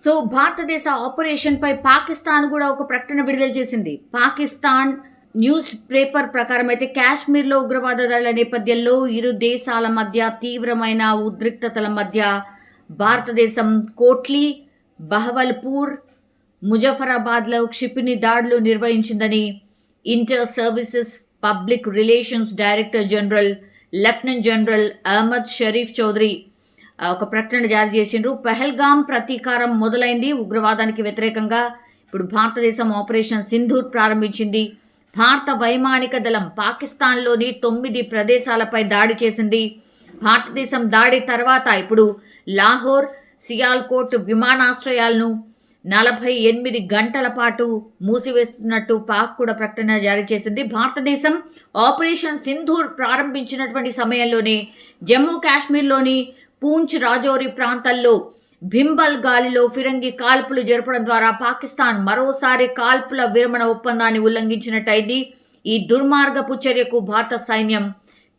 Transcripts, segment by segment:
So భారతదేశ operation పై పాకిస్తాన్ కూడా ఒక ప్రకటన విడుదల చేసింది. పాకిస్తాన్ న్యూస్ పేపర్ ప్రకారం అయితే కాశ్మీర్లో ఉగ్రవాద దాడుల నేపథ్యంలో ఇరు దేశాల మధ్య తీవ్రమైన ఉద్రిక్తతల మధ్య భారతదేశం కోట్లీ, బహవల్పూర్, ముజఫరాబాద్లో క్షిపణి దాడులు నిర్వహించిందని inter services public relations director general lieutenant general Ahmed Sharif Chaudhry ఒక ప్రకటన జారీ చేసిండ్రు. పహల్గామ్ ప్రతీకారం మొదలైంది. ఉగ్రవాదానికి వ్యతిరేకంగా ఇప్పుడు భారతదేశం ఆపరేషన్ సింధూర్ ప్రారంభించింది. భారత వైమానిక దళం పాకిస్తాన్లోని 9 ప్రదేశాలపై దాడి చేసింది. భారతదేశం దాడి తర్వాత ఇప్పుడు లాహోర్, సియాల్కోట్ విమానాశ్రయాలను 48 గంటల పాటు మూసివేస్తున్నట్టు పాక్ కూడా ప్రకటన జారీ చేసింది. భారతదేశం ఆపరేషన్ సింధూర్ ప్రారంభించినటువంటి సమయంలోనే జమ్మూ కాశ్మీర్లోని పూంచ్, రాజౌరి ప్రాంతాల్లో భింబల్ గాలిలో ఫిరంగి కాల్పులు జరపడం ద్వారా పాకిస్తాన్ మరోసారి కాల్పుల విరమణ ఒప్పందాన్ని ఉల్లంఘించినట్టయింది. ఈ దుర్మార్గపు చర్యకు భారత సైన్యం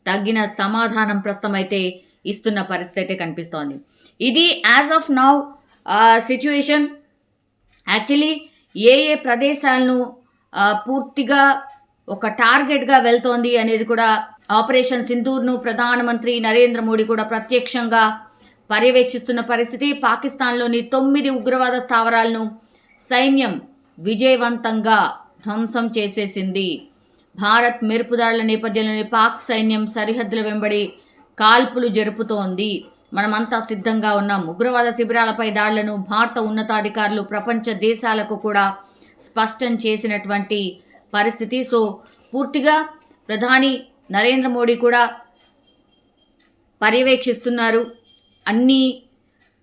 తగిన సమాధానం ప్రస్తుతమైతే ఇస్తున్న పరిస్థితి కనిపిస్తోంది. ఇది as of now situation. Actually ఏ ప్రదేశాలను పూర్తిగా ఒక టార్గెట్గా వెళ్తోంది అనేది కూడా ఆపరేషన్ సింధూర్ను ప్రధానమంత్రి నరేంద్ర మోడీ కూడా ప్రత్యక్షంగా పర్యవేక్షిస్తున్న పరిస్థితి. పాకిస్తాన్లోని 9 ఉగ్రవాద స్థావరాలను సైన్యం విజయవంతంగా ధ్వంసం చేసేసింది. భారత్ మెరుపుదాడుల నేపథ్యంలోని పాక్ సైన్యం సరిహద్దుల వెంబడి కాల్పులు జరుపుతోంది. మనమంతా సిద్ధంగా ఉన్నాం. ఉగ్రవాద శిబిరాలపై దాడులను భారత ఉన్నతాధికారులు ప్రపంచ దేశాలకు కూడా స్పష్టం చేసినటువంటి పరిస్థితి. సో పూర్తిగా ప్రధాని నరేంద్ర మోడీ కూడా పర్యవేక్షిస్తున్నారు. అన్నీ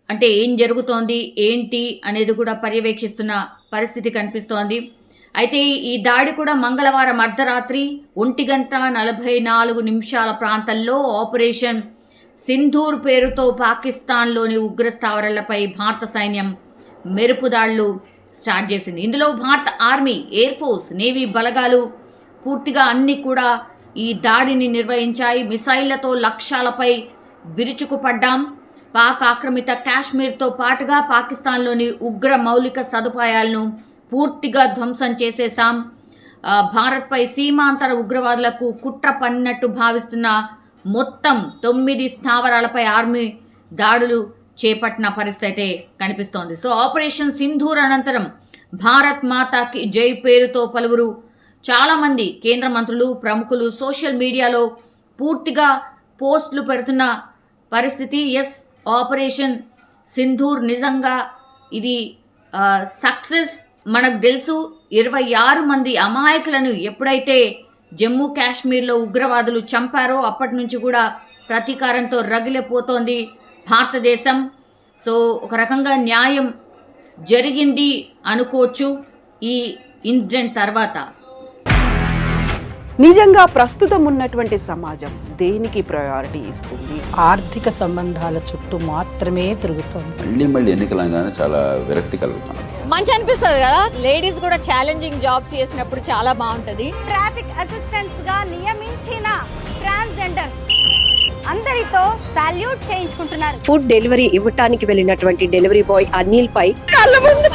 అంటే ఏం జరుగుతోంది ఏంటి అనేది కూడా పర్యవేక్షిస్తున్న పరిస్థితి కనిపిస్తోంది. అయితే ఈ దాడి కూడా మంగళవారం అర్ధరాత్రి 1:44 ప్రాంతంలో ఆపరేషన్ సింధూర్ పేరుతో పాకిస్తాన్లోని ఉగ్రస్థావరాలపై భారత సైన్యం మెరుపు దాడులు స్టార్ట్ చేసింది. ఇందులో భారత ఆర్మీ, ఎయిర్ ఫోర్స్, నేవీ బలగాలు పూర్తిగా అన్నీ కూడా ఈ దాడిని నిర్వహించాయి. మిసైళ్లతో లక్ష్యాలపై విరుచుకుపడ్డాం. పాక్ ఆక్రమిత కాశ్మీర్తో పాటుగా పాకిస్తాన్లోని ఉగ్ర మౌలిక సదుపాయాలను పూర్తిగా ధ్వంసం చేసేశాం. భారత్పై సీమాంతర ఉగ్రవాదులకు కుట్ర పన్నినట్టు భావిస్తున్న మొత్తం 9 స్థావరాలపై ఆర్మీ దాడులు చేపట్టిన పరిస్థితి కనిపిస్తోంది. సో ఆపరేషన్ సింధూర్ అనంతరం భారత్ మాతాకి జై పేరుతో పలువురు చాలామంది కేంద్ర మంత్రులు, ప్రముఖులు సోషల్ మీడియాలో పూర్తిగా పోస్టులు పెడుతున్న పరిస్థితి. ఎస్, ఆపరేషన్ సింధూర్ నిజంగా ఇది సక్సెస్. మనకు తెలుసు 26 మంది అమాయకులను ఎప్పుడైతే జమ్మూ కాశ్మీర్లో ఉగ్రవాదులు చంపారో అప్పటి నుంచి కూడా ప్రతీకారంతో రగిలిపోతోంది భారతదేశం. సో ఒక రకంగా న్యాయం జరిగింది అనుకోవచ్చు ఈ ఇన్సిడెంట్ తర్వాత. నిజంగా ప్రస్తుతం ఉన్నటువంటి సమాజం దేనికి ప్రయారిటీ ఇస్తుంది? ఆర్థిక సంబంధాల చుట్టూ మాత్రమే తిరుగుతుంది. మళ్ళీ ఎన్నికలంగానే చాలా విరక్తి కలుగుతాను. మంచి అనిపిస్తుంది కదా, లేడీస్ కూడా ఛాలెంజింగ్ జాబ్స్ చేసినప్పుడు చాలా బాగుంటది. ట్రాఫిక్ అసిస్టెంట్స్ గా నియమించిన ట్రాన్స్జెండర్స్ అందరితో సాల్యూట్ చేయించుకుంటున్నారు. ఫుడ్ డెలివరీ ఇవ్వటానికి వెళ్ళినటువంటి డెలివరీ బాయ్ అనిల్ పై కళ్ళ ముందు